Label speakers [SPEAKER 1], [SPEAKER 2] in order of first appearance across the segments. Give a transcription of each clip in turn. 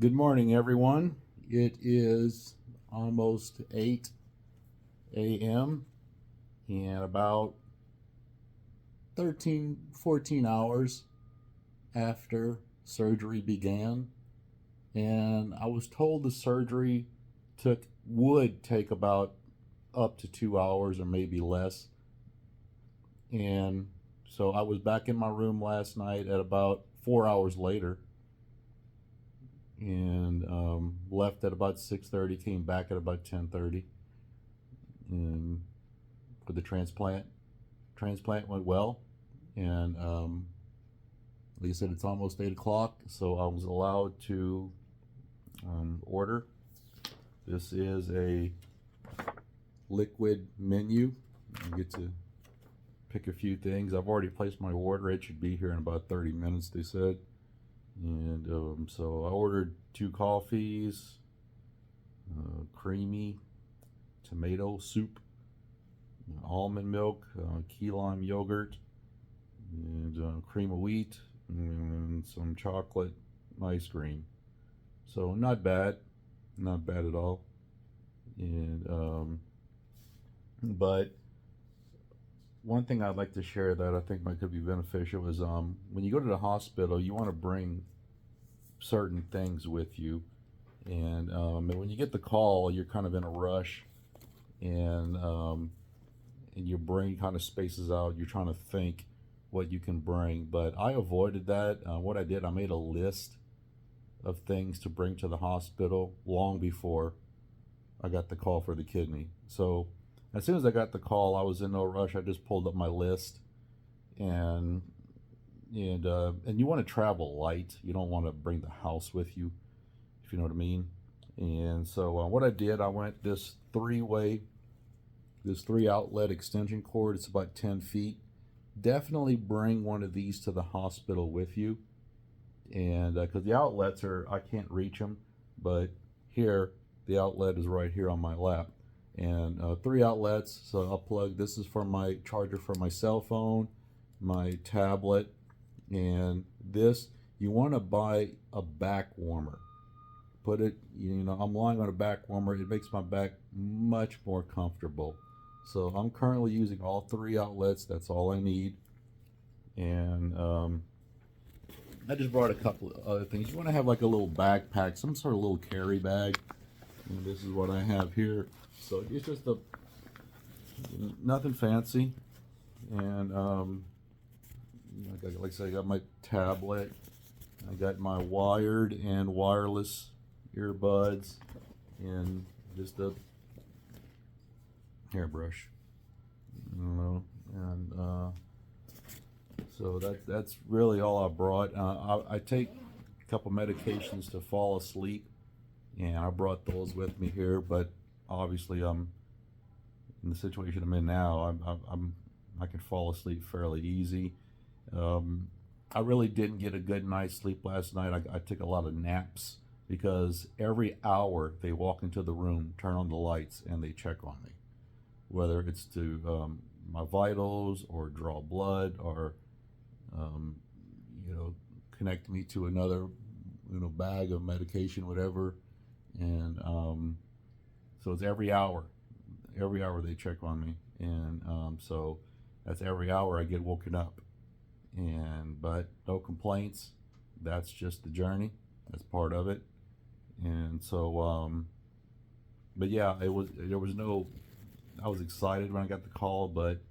[SPEAKER 1] Good morning, everyone. It is almost 8 a.m. and about 14 hours after surgery began. And I was told the surgery would take about up to 2 hours or maybe less. And so I was back in my room last night at about 4 hours later and left at about 6:30, came back at about 10:30, and for the transplant went well, and like I said, it's almost 8 o'clock, so I was allowed to order. This is a liquid menu. I get to pick a few things. I've already placed my order. It should be here in about 30 minutes, they said. And so I ordered 2 coffees, creamy tomato soup, almond milk, key lime yogurt, and cream of wheat, and some chocolate ice cream. So not bad at all. And but one thing I'd like to share that I think might could be beneficial is when you go to the hospital, you want to bring certain things with you, and when you get the call, you're kind of in a rush, and your brain kind of spaces out. You're trying to think what you can bring, but I avoided that. What I did, I made a list of things to bring to the hospital long before I got the call for the kidney. So as soon as I got the call, I was in no rush. I just pulled up my list, and and you want to travel light. You don't want to bring the house with you, if you know what I mean. And so what I did, I went this this 3 outlet extension cord. It's about 10 feet. Definitely bring one of these to the hospital with you, and because the outlets I can't reach them, but here the outlet is right here on my lap, and 3 outlets. So I'll plug. This is for my charger for my cell phone, my tablet, and this. You want to buy a back warmer. Put it. I'm lying on a back warmer. It makes my back much more comfortable. So I'm currently using all 3 outlets. That's all I need, and I just brought a couple of other things. You want to have like a little backpack, some sort of little carry bag. And this is what I have here. So it's just nothing fancy. And like I said, I got my tablet. I got my wired and wireless earbuds, and just a hairbrush. And so that's really all I brought. I take a couple medications to fall asleep, and I brought those with me here. But obviously, I'm in the situation I'm in now. I can fall asleep fairly easy. I really didn't get a good night's sleep last night. I took a lot of naps because every hour they walk into the room, turn on the lights, and they check on me, whether it's to my vitals or draw blood or connect me to another bag of medication, whatever. And so it's every hour they check on me, and so that's every hour I get woken up, but no complaints. That's just the journey. That's part of it. And so but yeah, there was no, I was excited when I got the call, but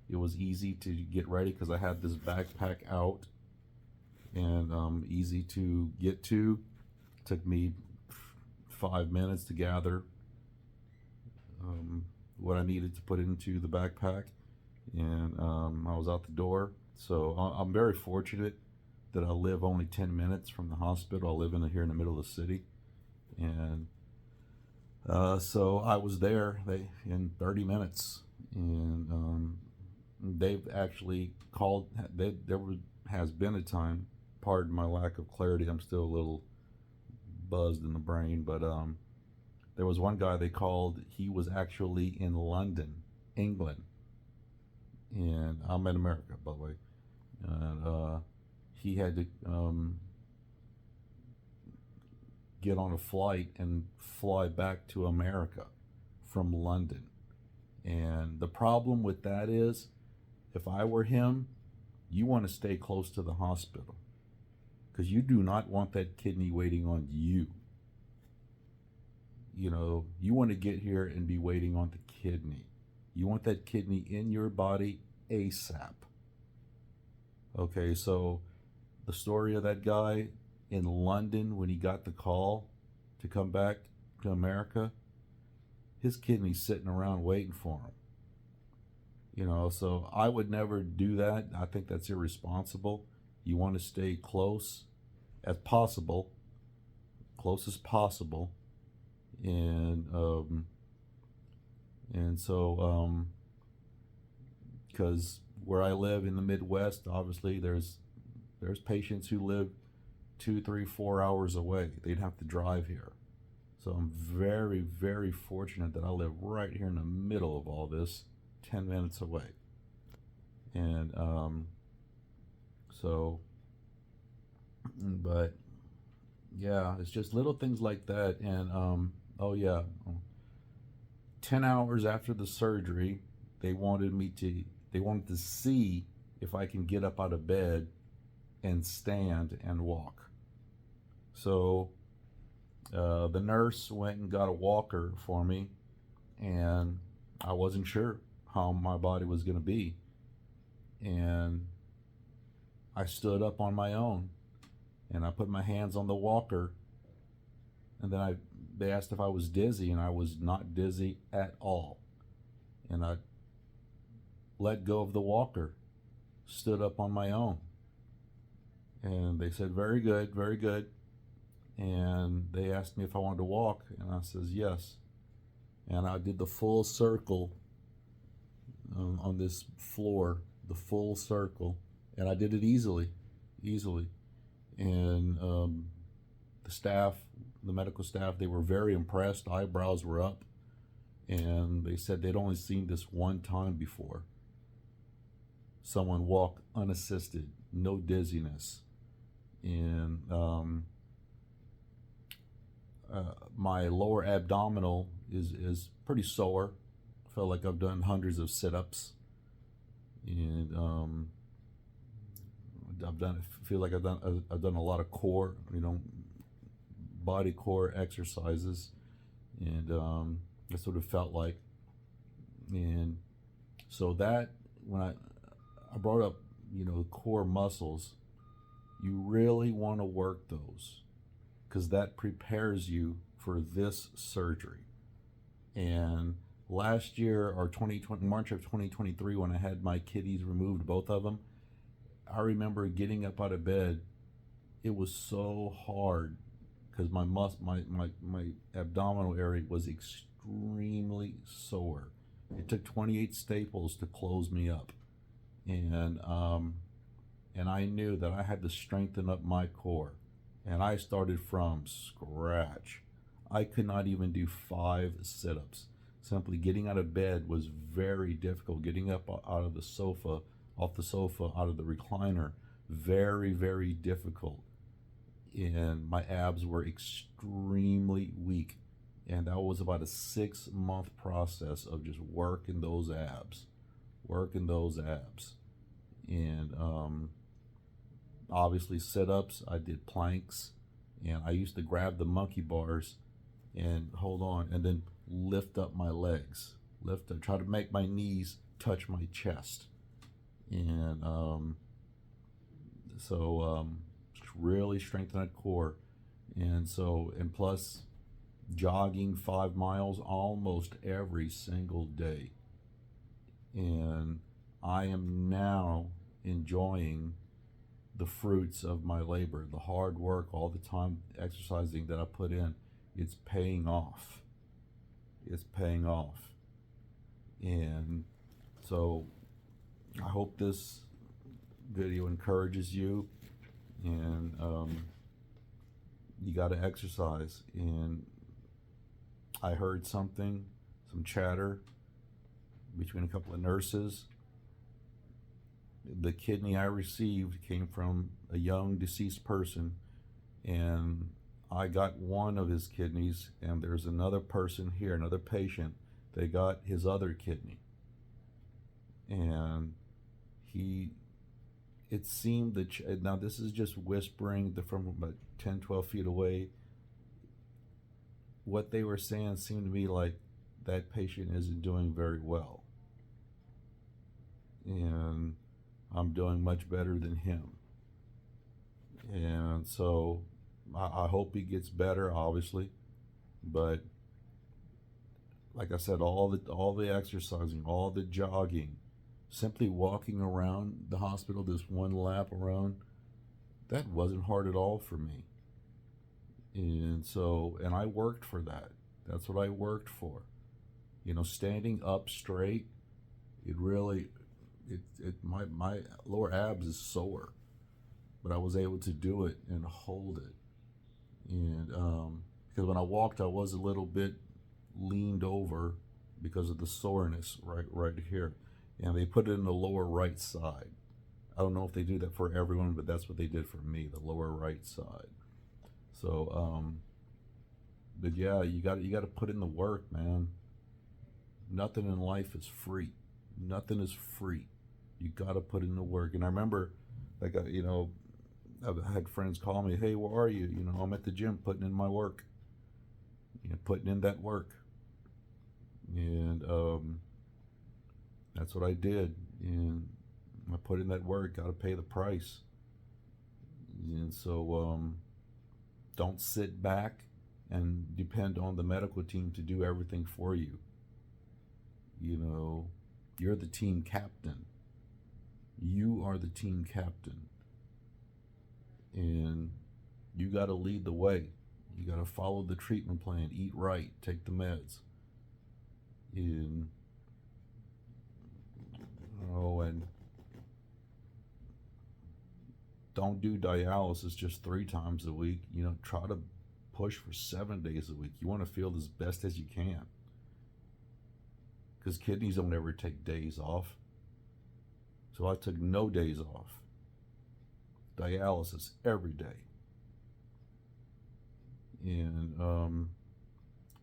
[SPEAKER 1] it was easy to get ready because I had this backpack out, and easy to get to. It took me 5 minutes to gather what I needed to put into the backpack, and I was out the door. So I'm very fortunate that I live only 10 minutes from the hospital. I live here in the middle of the city, and so I was there in 30 minutes, and they've actually called. Has been a time. Pardon my lack of clarity. I'm still a little buzzed in the brain, but there was one guy they called. He was actually in London, England, and I'm in America, by the way. And he had to get on a flight and fly back to America from London. And the problem with that is, if I were him, you want to stay close to the hospital because you do not want that kidney waiting on you. You know, you want to get here and be waiting on the kidney. You want that kidney in your body ASAP. Okay, so the story of that guy in London when he got the call to come back to America, his kidney's sitting around waiting for him. You know, so I would never do that. I think that's irresponsible. You want to stay close as possible, close as possible, and so because where I live in the Midwest, obviously there's patients who live 2, 3, 4 hours away. They'd have to drive here. So I'm very, very fortunate that I live right here in the middle of all this, 10 minutes away. And but yeah, it's just little things like that. And oh yeah, 10 hours after the surgery, they wanted to see if I can get up out of bed and stand and walk. So the nurse went and got a walker for me, and I wasn't sure how my body was going to be. And I stood up on my own, and I put my hands on the walker, and then they asked if I was dizzy, and I was not dizzy at all. And I let go of the walker, stood up on my own. And they said, very good, very good. And they asked me if I wanted to walk, and I says yes. And I did the full circle on this floor, the full circle, and I did it easily. And the staff, the medical staff, they were very impressed. Eyebrows were up, and they said they'd only seen this one time before. Someone walk unassisted, no dizziness. And my lower abdominal is pretty sore. I felt like I've done hundreds of sit-ups, and feel like I've done a lot of core, body core exercises, and that's what it felt like. And so that when I brought up, core muscles, you really want to work those, because that prepares you for this surgery. And last year, or March of 2023, when I had my kidneys removed, both of them, I remember getting up out of bed. It was so hard because my abdominal area was extremely sore. It took 28 staples to close me up, and I knew that I had to strengthen up my core, and I started from scratch. I could not even do 5 sit-ups. Simply getting out of bed was very difficult. Getting up out of the sofa, off the sofa, out of the recliner, very, very difficult. And my abs were extremely weak. And that was about a 6-month process of just working those abs. And obviously sit-ups, I did planks, and I used to grab the monkey bars and hold on and then lift up my legs, try to make my knees touch my chest. And really strengthen that core. And plus jogging 5 miles almost every single day. And I am now enjoying the fruits of my labor, the hard work, all the time exercising that I put in. It's paying off. And so I hope this video encourages you, and you got to exercise. And I heard some chatter between a couple of nurses. The kidney I received came from a young deceased person, and I got one of his kidneys, and there's another person here, another patient, they got his other kidney. And he, it seemed that, now this is just whispering from about 10, 12 feet away. What they were saying seemed to me like that patient isn't doing very well. And I'm doing much better than him. And so I hope he gets better, obviously. But like I said, all the exercising, all the jogging, simply walking around the hospital, this one lap around, that wasn't hard at all for me. And so, and I worked for that. That's what I worked for. You know, standing up straight, it really, my lower abs is sore, but I was able to do it and hold it. And because when I walked, I was a little bit leaned over because of the soreness right here, and they put it in the lower right side. I don't know if they do that for everyone, but that's what they did for me, the lower right side. So, but yeah, you got to put in the work, man. Nothing in life is free. Nothing is free. You got to put in the work. And I remember, like, you know, I've had friends call me, "Hey, where are you?" You know, I'm at the gym putting in my work. You know, putting in that work. And that's what I did. And I put in that work. Got to pay the price. And so don't sit back and depend on the medical team to do everything for you. You know, you're the team captain. You are the team captain. And you got to lead the way. You got to follow the treatment plan, eat right, take the meds. And, and don't do dialysis just 3 times a week. You know, try to push for 7 days a week. You want to feel as best as you can. Because kidneys don't ever take days off. So I took no days off. Dialysis every day. And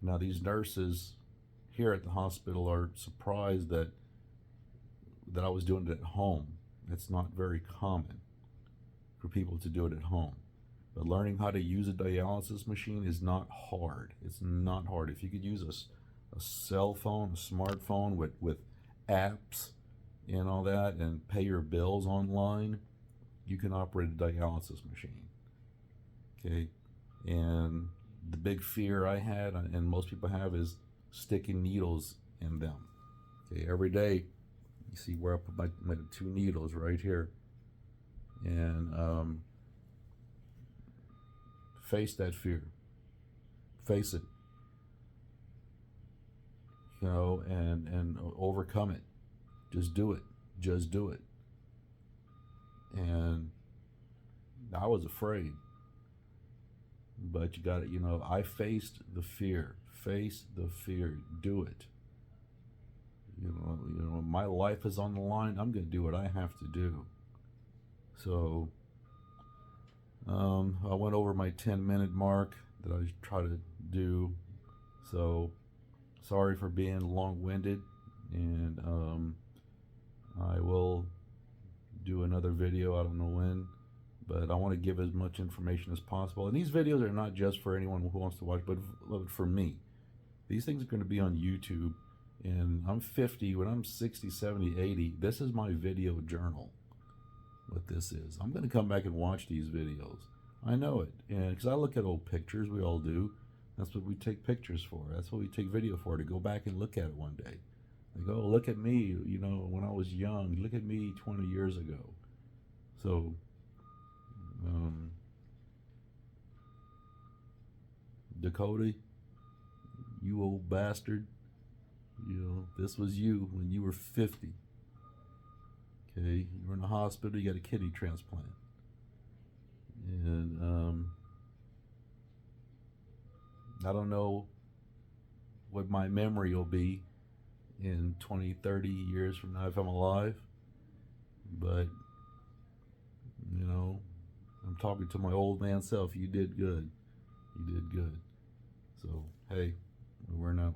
[SPEAKER 1] now these nurses here at the hospital are surprised that I was doing it at home. It's not very common for people to do it at home. But learning how to use a dialysis machine is not hard. It's not hard. If you could use a cell phone, a smartphone with apps and all that, and pay your bills online, you can operate a dialysis machine. Okay? And the big fear I had, and most people have, is sticking needles in them. Okay, every day, you see where I put my 2 needles right here. And face that fear. Face it. You know, and overcome it. Just do it. Just do it. And I was afraid. But you got to, you know, I faced the fear. Face the fear. Do it. You know, my life is on the line. I'm going to do what I have to do. So, I went over my 10-minute mark that I try to do. So, sorry for being long-winded. And I will do another video. I don't know when. But I want to give as much information as possible. And these videos are not just for anyone who wants to watch, but for me. These things are going to be on YouTube. And I'm 50. When I'm 60, 70, 80, this is my video journal. What this is. I'm going to come back and watch these videos. I know it. And because I look at old pictures, we all do. That's what we take pictures for. That's what we take video for, to go back and look at it one day. Like, oh, look at me, you know, when I was young. Look at me 20 years ago. So, Dakota, you old bastard, you know, this was you when you were 50. Okay, you were in the hospital, you got a kidney transplant. And I don't know what my memory will be in 20, 30 years from now if I'm alive. But, you know, I'm talking to my old man self. You did good. You did good. So, hey, we're out.